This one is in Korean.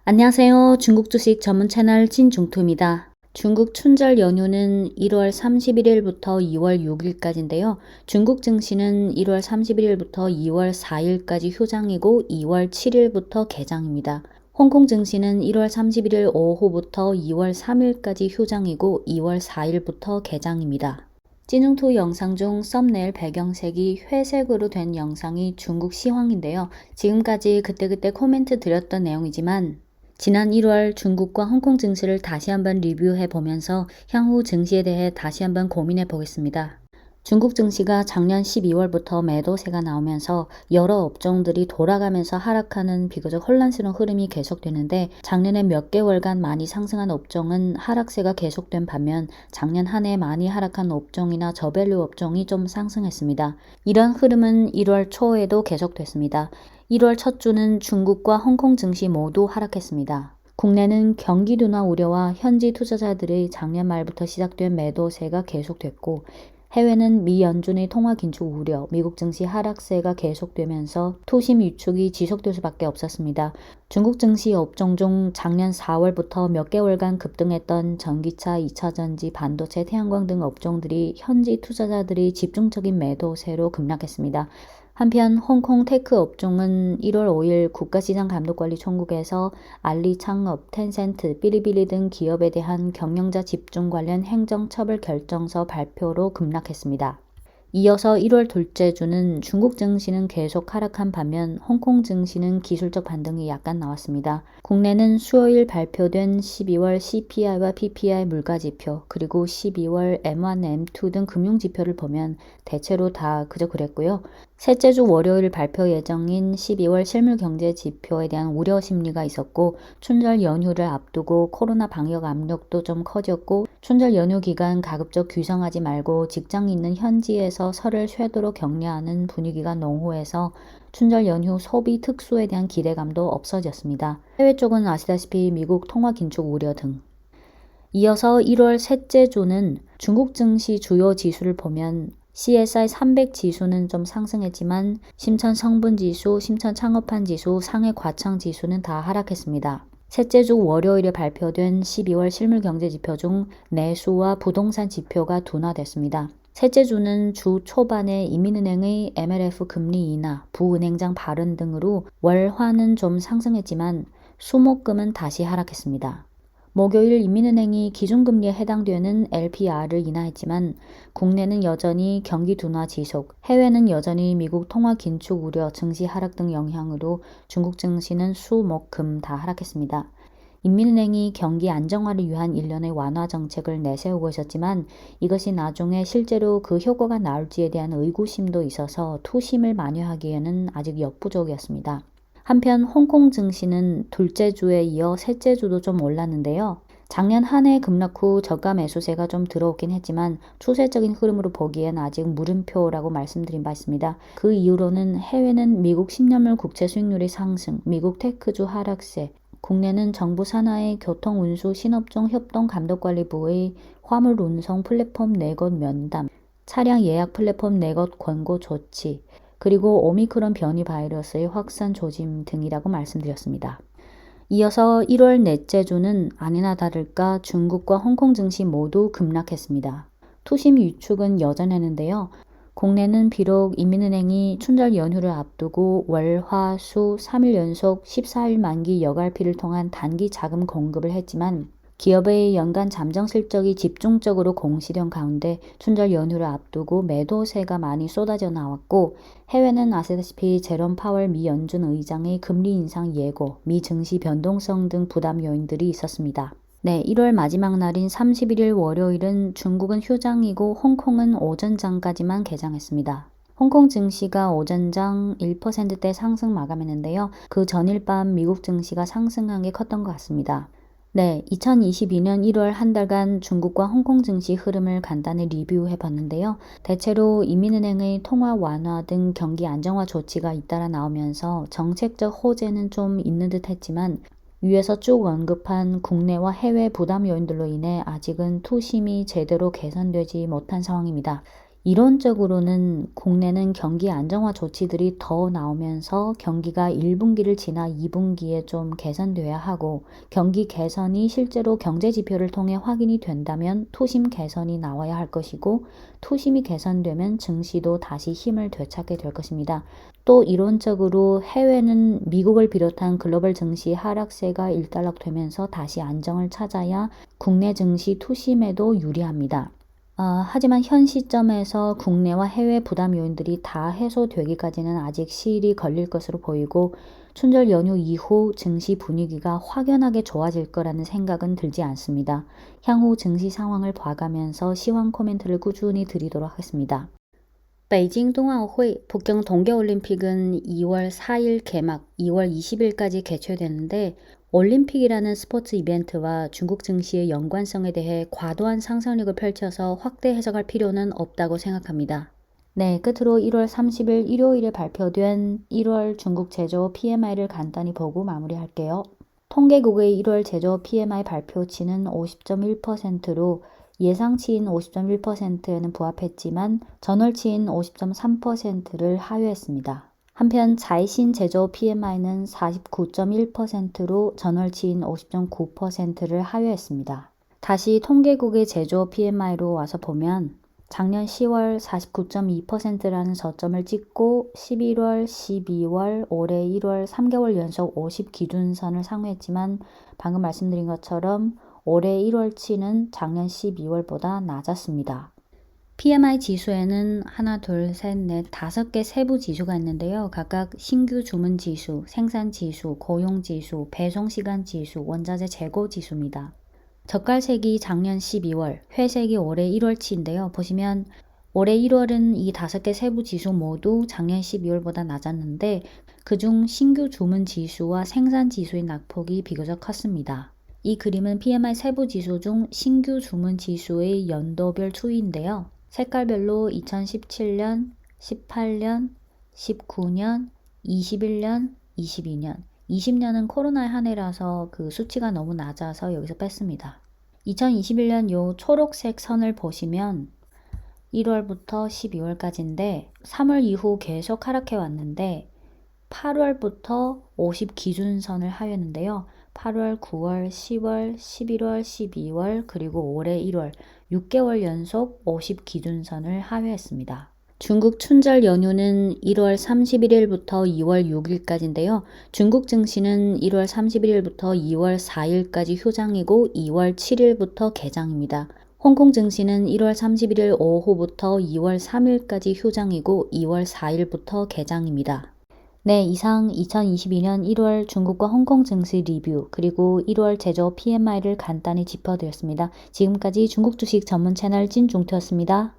안녕하세요. 중국 주식 전문 채널 진중투입니다. 중국 춘절 연휴는 1월 31일부터 2월 6일까지인데요. 중국 증시는 1월 31일부터 2월 4일까지 휴장이고 2월 7일부터 개장입니다. 홍콩 증시는 1월 31일 오후부터 2월 3일까지 휴장이고 2월 4일부터 개장입니다. 찐중투 영상 중 썸네일 배경색이 회색으로 된 영상이 중국 시황인데요. 지금까지 그때그때 코멘트 드렸던 내용이지만 지난 1월 중국과 홍콩 증시를 다시 한번 리뷰해 보면서 향후 증시에 대해 다시 한번 고민해 보겠습니다. 중국 증시가 작년 12월부터 매도세가 나오면서 여러 업종들이 돌아가면서 하락하는 비교적 혼란스러운 흐름이 계속되는데 작년에 몇 개월간 많이 상승한 업종은 하락세가 계속된 반면 작년 한 해 많이 하락한 업종이나 저밸류 업종이 좀 상승했습니다. 이런 흐름은 1월 초에도 계속됐습니다. 1월 첫 주는 중국과 홍콩 증시 모두 하락했습니다. 국내는 경기 둔화 우려와 현지 투자자들의 작년 말부터 시작된 매도세가 계속됐고 해외는 미 연준의 통화 긴축 우려, 미국 증시 하락세가 계속되면서 투심 위축이 지속될 수밖에 없었습니다. 중국 증시 업종 중 작년 4월부터 몇 개월간 급등했던 전기차, 2차전지, 반도체, 태양광 등 업종들이 현지 투자자들이 집중적인 매도세로 급락했습니다. 한편 홍콩 테크 업종은 1월 5일 국가시장감독관리총국에서 알리 창업, 텐센트, 삐리삐리 등 기업에 대한 경영자 집중 관련 행정처벌 결정서 발표로 급락했습니다. 이어서 1월 둘째 주는 중국 증시는 계속 하락한 반면 홍콩 증시는 기술적 반등이 약간 나왔습니다. 국내는 수요일 발표된 12월 CPI와 PPI 물가지표 그리고 12월 M1, M2 등 금융지표를 보면 대체로 다 그저 그랬고요. 셋째 주 월요일 발표 예정인 12월 실물경제지표에 대한 우려 심리가 있었고 춘절 연휴를 앞두고 코로나 방역 압력도 좀 커졌고 춘절 연휴 기간 가급적 귀성하지 말고 직장 있는 현지에서 설을 쉬도록 격려하는 분위기가 농후해서 춘절 연휴 소비 특수에 대한 기대감도 없어졌습니다. 해외 쪽은 아시다시피 미국 통화 긴축 우려 등. 이어서 1월 셋째 주는 중국 증시 주요 지수를 보면 CSI 300 지수는 좀 상승했지만 심천 성분 지수, 심천 창업한 지수, 상해 과창 지수는 다 하락했습니다. 셋째 주 월요일에 발표된 12월 실물경제지표 중 내수와 부동산 지표가 둔화됐습니다. 셋째 주는 주 초반에 인민은행의 MLF 금리 인하, 부은행장 발언 등으로 월화는 좀 상승했지만 수목금은 다시 하락했습니다. 목요일 인민은행이 기준금리에 해당되는 LPR을 인하했지만 국내는 여전히 경기 둔화 지속, 해외는 여전히 미국 통화 긴축 우려, 증시 하락 등 영향으로 중국 증시는 수, 목, 금 다 하락했습니다. 인민은행이 경기 안정화를 위한 일련의 완화 정책을 내세우고 있었지만 이것이 나중에 실제로 그 효과가 나올지에 대한 의구심도 있어서 투심을 만회하기에는 아직 역부족이었습니다. 한편 홍콩 증시는 둘째 주에 이어 셋째 주도 좀 올랐는데요. 작년 한 해 급락 후 저가 매수세가 좀 들어오긴 했지만 추세적인 흐름으로 보기엔 아직 물음표라고 말씀드린 바 있습니다. 그 이후로는 해외는 미국 10년물 국채 수익률의 상승, 미국 테크주 하락세, 국내는 정부 산하의 교통운수 신업종 협동감독관리부의 화물 운송 플랫폼 내것 면담, 차량 예약 플랫폼 내것 권고 조치, 그리고 오미크론 변이 바이러스의 확산 조짐 등이라고 말씀드렸습니다. 이어서 1월 넷째 주는 아니나 다를까 중국과 홍콩 증시 모두 급락했습니다. 투심 위축은 여전했는데요. 국내는 비록 인민은행이 춘절 연휴를 앞두고 월, 화, 수 3일 연속 14일 만기 여갈피를 통한 단기 자금 공급을 했지만 기업의 연간 잠정 실적이 집중적으로 공시된 가운데 춘절 연휴를 앞두고 매도세가 많이 쏟아져 나왔고 해외는 아시다시피 제롬 파월 미 연준 의장의 금리 인상 예고, 미 증시 변동성 등 부담 요인들이 있었습니다. 네, 1월 마지막 날인 31일 월요일은 중국은 휴장이고 홍콩은 오전장까지만 개장했습니다. 홍콩 증시가 오전장 1%대 상승 마감했는데요. 그 전일 밤 미국 증시가 상승한 게 컸던 것 같습니다. 네, 2022년 1월 한 달간 중국과 홍콩 증시 흐름을 간단히 리뷰해 봤는데요. 대체로 인민은행의 통화 완화 등 경기 안정화 조치가 잇따라 나오면서 정책적 호재는 좀 있는 듯 했지만 위에서 쭉 언급한 국내와 해외 부담 요인들로 인해 아직은 투심이 제대로 개선되지 못한 상황입니다. 이론적으로는 국내는 경기 안정화 조치들이 더 나오면서 경기가 1분기를 지나 2분기에 좀 개선돼야 하고 경기 개선이 실제로 경제 지표를 통해 확인이 된다면 투심 개선이 나와야 할 것이고 투심이 개선되면 증시도 다시 힘을 되찾게 될 것입니다. 또 이론적으로 해외는 미국을 비롯한 글로벌 증시 하락세가 일단락되면서 다시 안정을 찾아야 국내 증시 투심에도 유리합니다. 하지만 현 시점에서 국내와 해외 부담 요인들이 다 해소되기까지는 아직 시일이 걸릴 것으로 보이고 춘절 연휴 이후 증시 분위기가 확연하게 좋아질 거라는 생각은 들지 않습니다. 향후 증시 상황을 봐가면서 시황 코멘트를 꾸준히 드리도록 하겠습니다. 베이징 동아오회 북경 동계올림픽은 2월 4일 개막, 2월 20일까지 개최되는데 올림픽이라는 스포츠 이벤트와 중국 증시의 연관성에 대해 과도한 상상력을 펼쳐서 확대 해석할 필요는 없다고 생각합니다. 네, 끝으로 1월 30일 일요일에 발표된 1월 중국 제조업 PMI를 간단히 보고 마무리할게요. 통계국의 1월 제조업 PMI 발표치는 50.1%로 예상치인 50.1%에는 부합했지만 전월치인 50.3%를 하회했습니다. 한편 자이신 제조업 PMI는 49.1%로 전월치인 50.9%를 하회했습니다. 다시 통계국의 제조업 PMI로 와서 보면 작년 10월 49.2%라는 저점을 찍고 11월, 12월, 올해 1월 3개월 연속 50 기준선을 상회했지만 방금 말씀드린 것처럼 올해 1월치는 작년 12월보다 낮았습니다. PMI 지수에는 하나, 둘, 셋, 넷, 5개 세부 지수가 있는데요. 각각 신규 주문 지수, 생산 지수, 고용 지수, 배송 시간 지수, 원자재 재고 지수입니다. 젓갈색이 작년 12월, 회색이 올해 1월치인데요. 보시면 올해 1월은 이 5개 세부 지수 모두 작년 12월보다 낮았는데 그중 신규 주문 지수와 생산 지수의 낙폭이 비교적 컸습니다. 이 그림은 PMI 세부 지수 중 신규 주문 지수의 연도별 추이인데요. 색깔별로 2017년, 18년, 19년, 21년, 22년, 20년은 코로나의 한 해라서 그 수치가 너무 낮아서 여기서 뺐습니다. 2021년 요 초록색 선을 보시면 1월부터 12월까지인데 3월 이후 계속 하락해 왔는데 8월부터 50 기준선을 하였는데요. 8월, 9월, 10월, 11월, 12월, 그리고 올해 1월 6개월 연속 50 기준선을 하회했습니다. 중국 춘절 연휴는 1월 31일부터 2월 6일까지인데요. 중국 증시는 1월 31일부터 2월 4일까지 휴장이고 2월 7일부터 개장입니다. 홍콩 증시는 1월 31일 오후부터 2월 3일까지 휴장이고 2월 4일부터 개장입니다. 네, 이상 2022년 1월 중국과 홍콩 증시 리뷰 그리고 1월 제조업 PMI를 간단히 짚어드렸습니다. 지금까지 중국 주식 전문 채널 찐중투였습니다.